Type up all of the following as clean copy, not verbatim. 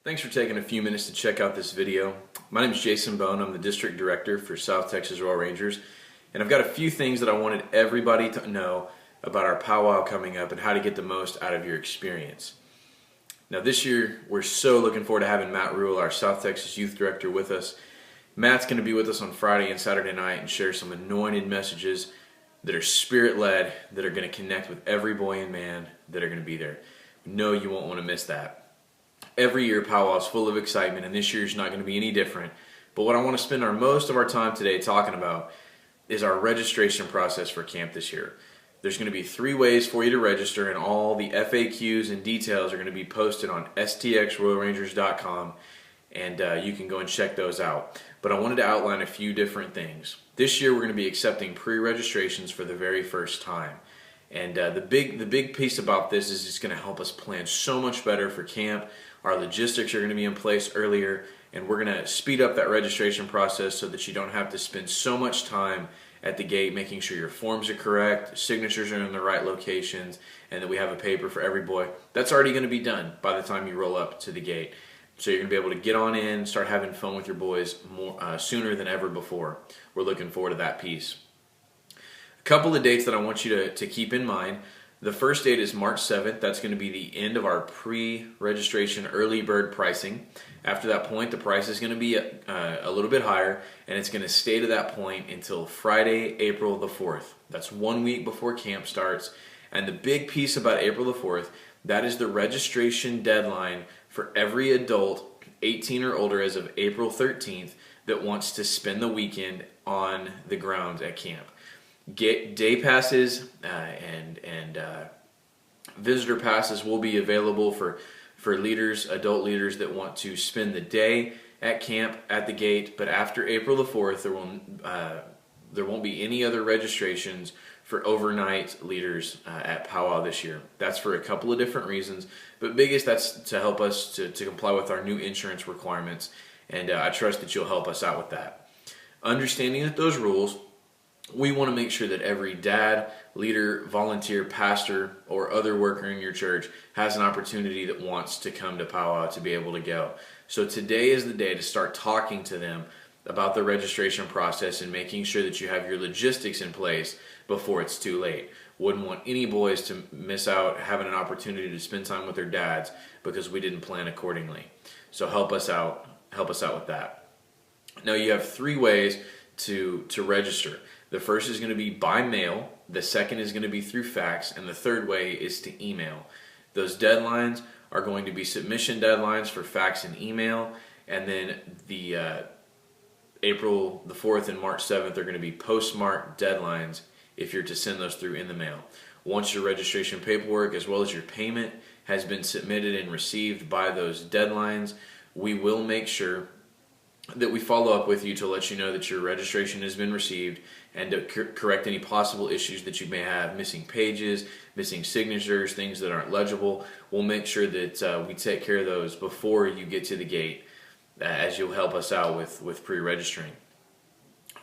Thanks for taking a few minutes to check out this video. My name is Jason Bone. I'm the District Director for South Texas Rhule Rangers, and I've got a few things that I wanted everybody to know about our powwow coming up and how to get the most out of your experience. Now this year, we're so looking forward to having Matt Rhule, our South Texas Youth Director, with us. Matt's going to be with us on Friday and Saturday night and share some anointed messages that are Spirit-led, that are going to connect with every boy and man that are going to be there. We know you won't want to miss that. Every year powwow is full of excitement, and this year's not going to be any different. But what I want to spend most of our time today talking about is our registration process for camp this year. There's going to be 3 ways for you to register, and all the FAQs and details are going to be posted on stxroyalrangers.com, and you can go and check those out. But I wanted to outline a few different things. This year we're going to be accepting pre-registrations for the very first time. And the big piece about this is it's going to help us plan so much better for camp. Our logistics are going to be in place earlier, and we're going to speed up that registration process so that you don't have to spend so much time at the gate making sure your forms are correct, signatures are in the right locations, and that we have a paper for every boy. That's already going to be done by the time you roll up to the gate. So you're going to be able to get on in, start having fun with your boys sooner than ever before. We're looking forward to that piece. A couple of dates that I want you to keep in mind. The first date is March 7th. That's going to be the end of our pre-registration early bird pricing. After that point, the price is going to be a little bit higher, and it's going to stay to that point until Friday, April the 4th. That's 1 week before camp starts. And the big piece about April the 4th, that is the registration deadline for every adult 18 or older as of April 13th that wants to spend the weekend on the grounds at camp. Day passes and visitor passes will be available for leaders, adult leaders that want to spend the day at camp at the gate. But after April the 4th, there won't be any other registrations for overnight leaders at powwow this year. That's for a couple of different reasons, but biggest, that's to help us to comply with our new insurance requirements, and I trust that you'll help us out with that. Understanding that those rules, we want to make sure that every dad, leader, volunteer, pastor, or other worker in your church has an opportunity that wants to come to powwow to be able to go. So today is the day to start talking to them about the registration process and making sure that you have your logistics in place before it's too late. Wouldn't want any boys to miss out having an opportunity to spend time with their dads because we didn't plan accordingly. So help us out with that. Now you have 3 ways to register. The first is going to be by mail, the second is going to be through fax, and the third way is to email. Those deadlines are going to be submission deadlines for fax and email, and then the April the 4th and March 7th are going to be postmarked deadlines if you're to send those through in the mail. Once your registration paperwork as well as your payment has been submitted and received by those deadlines, we will make sure that we follow up with you to let you know that your registration has been received and to correct any possible issues that you may have, missing pages, missing signatures, things that aren't legible. We'll make sure that we take care of those before you get to the gate, as you'll help us out with pre-registering.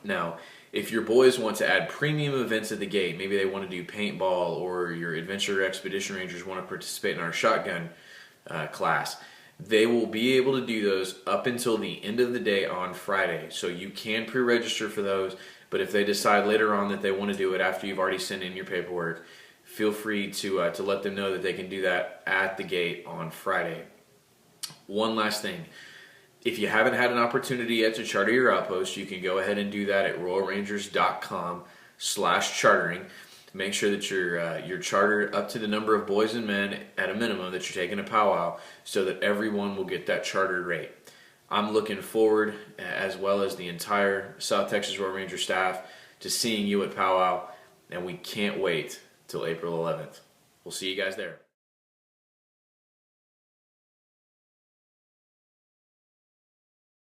Now, if your boys want to add premium events at the gate, maybe they want to do paintball, or your Adventure Expedition Rangers want to participate in our shotgun class, they will be able to do those up until the end of the day on Friday. So you can pre-register for those, but if they decide later on that they want to do it after you've already sent in your paperwork, feel free to let them know that they can do that at the gate on Friday. One last thing. If you haven't had an opportunity yet to charter your outpost, you can go ahead and do that at royalrangers.com/chartering. Make sure that you're chartered up to the number of boys and men at a minimum that you're taking to powwow, so that everyone will get that chartered rate. I'm looking forward, as well as the entire South Texas Rhule Ranger staff, to seeing you at powwow, and we can't wait till April 11th. We'll see you guys there.